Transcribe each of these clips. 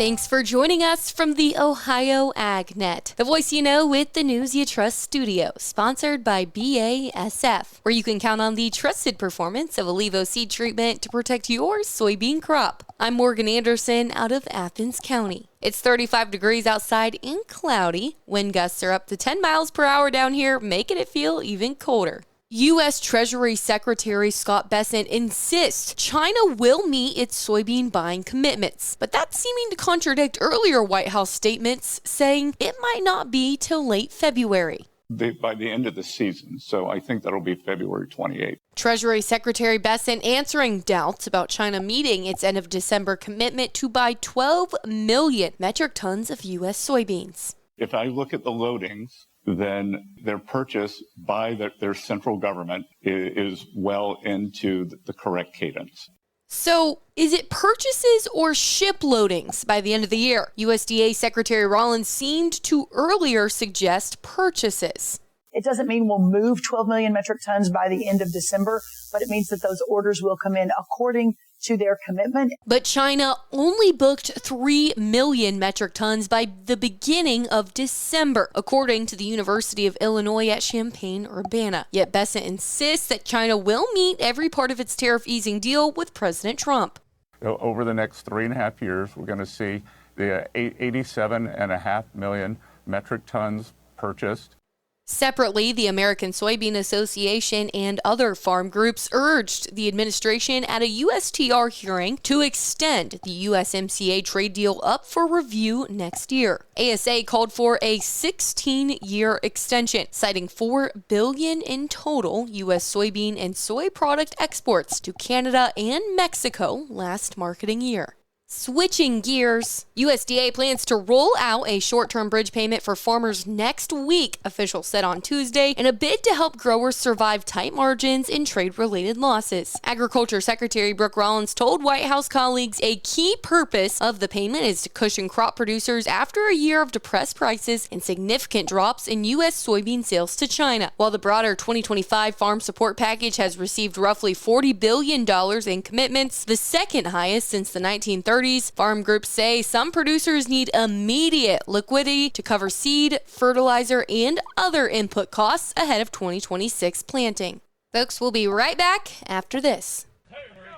Thanks for joining us from the Ohio AgNet, the voice you know with the news you trust studio, sponsored by BASF, where you can count on the trusted performance of Allevo seed treatment to protect your soybean crop. I'm Morgan Anderson out of Athens County. It's 35 degrees outside and cloudy. Wind gusts are up to 10 miles per hour down here, making it feel even colder. U.S. Treasury Secretary Scott Bessent insists China will meet its soybean buying commitments, but that's seeming to contradict earlier White House statements saying it might not be till late February. By the end of the season, so I think that'll be February 28th. Treasury Secretary Bessent answering doubts about China meeting its end of December commitment to buy 12 million metric tons of U.S. soybeans. If I look at the loadings, then their purchase by their central government is well into the correct cadence. So, is it purchases or ship loadings by the end of the year? USDA Secretary Rollins seemed to earlier suggest purchases. It doesn't mean we'll move 12 million metric tons by the end of December, but it means that those orders will come in according to their commitment. But China only booked 3 million metric tons by the beginning of December, according to the University of Illinois at Champaign-Urbana. Yet Bessent insists that China will meet every part of its tariff easing deal with President Trump. Over the next 3.5 years, we're going to see the 87.5 million metric tons purchased. Separately, the American Soybean Association and other farm groups urged the administration at a USTR hearing to extend the USMCA trade deal up for review next year. ASA called for a 16-year extension, citing $4 billion in total U.S. soybean and soy product exports to Canada and Mexico last marketing year. Switching gears, USDA plans to roll out a short-term bridge payment for farmers next week, officials said on Tuesday, in a bid to help growers survive tight margins and trade-related losses. Agriculture Secretary Brooke Rollins told White House colleagues a key purpose of the payment is to cushion crop producers after a year of depressed prices and significant drops in U.S. soybean sales to China. While the broader 2025 farm support package has received roughly $40 billion in commitments, the second highest since the 1930s, farm groups say some producers need immediate liquidity to cover seed, fertilizer, and other input costs ahead of 2026 planting. Folks, we'll be right back after this.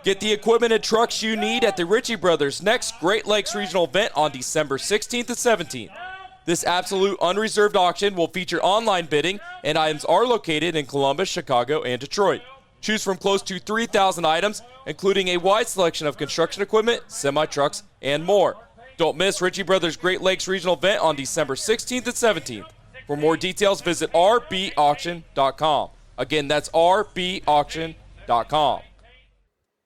Get the equipment and trucks you need at the Ritchie Brothers' next Great Lakes Regional event on December 16th and 17th. This absolute unreserved auction will feature online bidding, and items are located in Columbus, Chicago, and Detroit. Choose from close to 3,000 items, including a wide selection of construction equipment, semi-trucks, and more. Don't miss Ritchie Brothers' Great Lakes Regional event on December 16th and 17th. For more details, visit rbauction.com. Again, that's rbauction.com.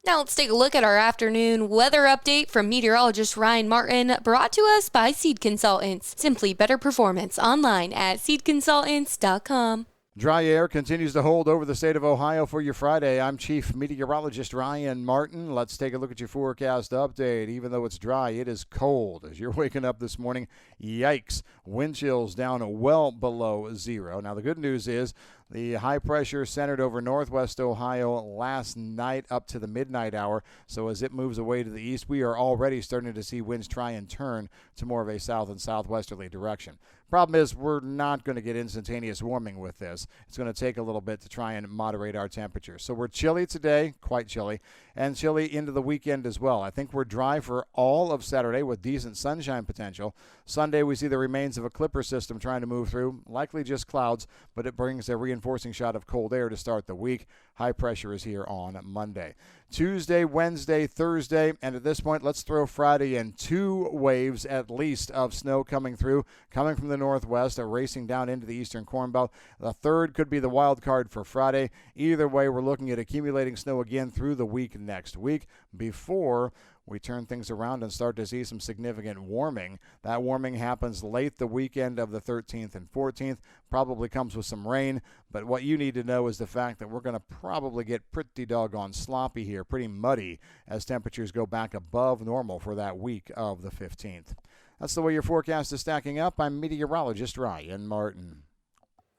Now let's take a look at our afternoon weather update from meteorologist Ryan Martin, brought to us by Seed Consultants. Simply better performance online at seedconsultants.com. Dry air continues to hold over the state of Ohio for your Friday. I'm Chief Meteorologist Ryan Martin. Let's take a look at your forecast update. Even though it's dry, it is cold. As you're waking up this morning, yikes, wind chills down well below zero. Now, the good news is the high pressure centered over northwest Ohio last night up to the midnight hour. So as it moves away to the east, we are already starting to see winds try and turn to more of a south and southwesterly direction. Problem is, we're not going to get instantaneous warming with this. It's going to take a little bit to try and moderate our temperatures. So we're chilly today, quite chilly, and chilly into the weekend as well. I think we're dry for all of Saturday with decent sunshine potential. Sunday, we see the remains of a clipper system trying to move through, likely just clouds, but it brings a reinforcing shot of cold air to start the week. High pressure is here on Monday. Tuesday, Wednesday, Thursday, and at this point, let's throw Friday in 2 waves at least of snow coming through, coming from the northwest, racing down into the eastern Corn Belt. The third could be the wild card for Friday. Either way, we're looking at accumulating snow again through the week next week before we turn things around and start to see some significant warming. That warming happens late the weekend of the 13th and 14th, probably comes with some rain, but what you need to know is the fact that we're going to probably get pretty doggone sloppy here, pretty muddy, as temperatures go back above normal for that week of the 15th. That's the way your forecast is stacking up. I'm meteorologist Ryan Martin.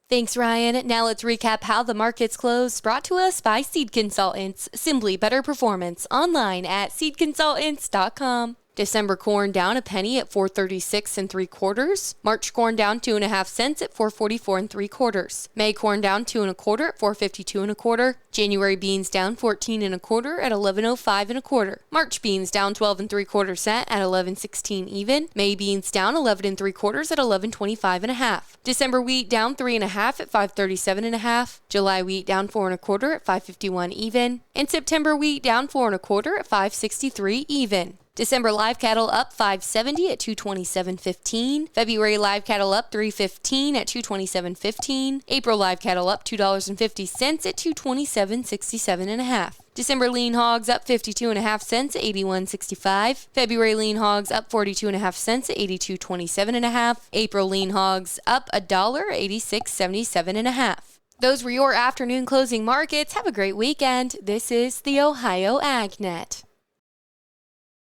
Thanks, Ryan. Now let's recap how the markets closed, brought to us by Seed Consultants. Simply better performance online at seedconsultants.com. December corn down a penny at 4.36 3/4. March corn down 2.5 cents at 4.44 3/4. May corn down 2 1/4 at 4.52 1/4. January beans down 14 1/4 at 11.05 1/4. March beans down 12 3/4 cent at 11.16 even. May beans down 11 3/4 at 11.25 1/2. December wheat down 3 1/2 at 5.37 1/2. July wheat down 4 1/4 at 5.51 even. And September wheat down 4 1/4 at 5.63 even. December live cattle up 5.70 at 227.15. February live cattle up 3.15 at 227.15. April live cattle up $2.50 at 227.67 1/2. December lean hogs up 52.5 cents at 81.65. February lean hogs up 42.5 cents at 82.27 1/2. April lean hogs up $1 at 86.77 1/2. Those were your afternoon closing markets. Have a great weekend. This is the Ohio AgNet.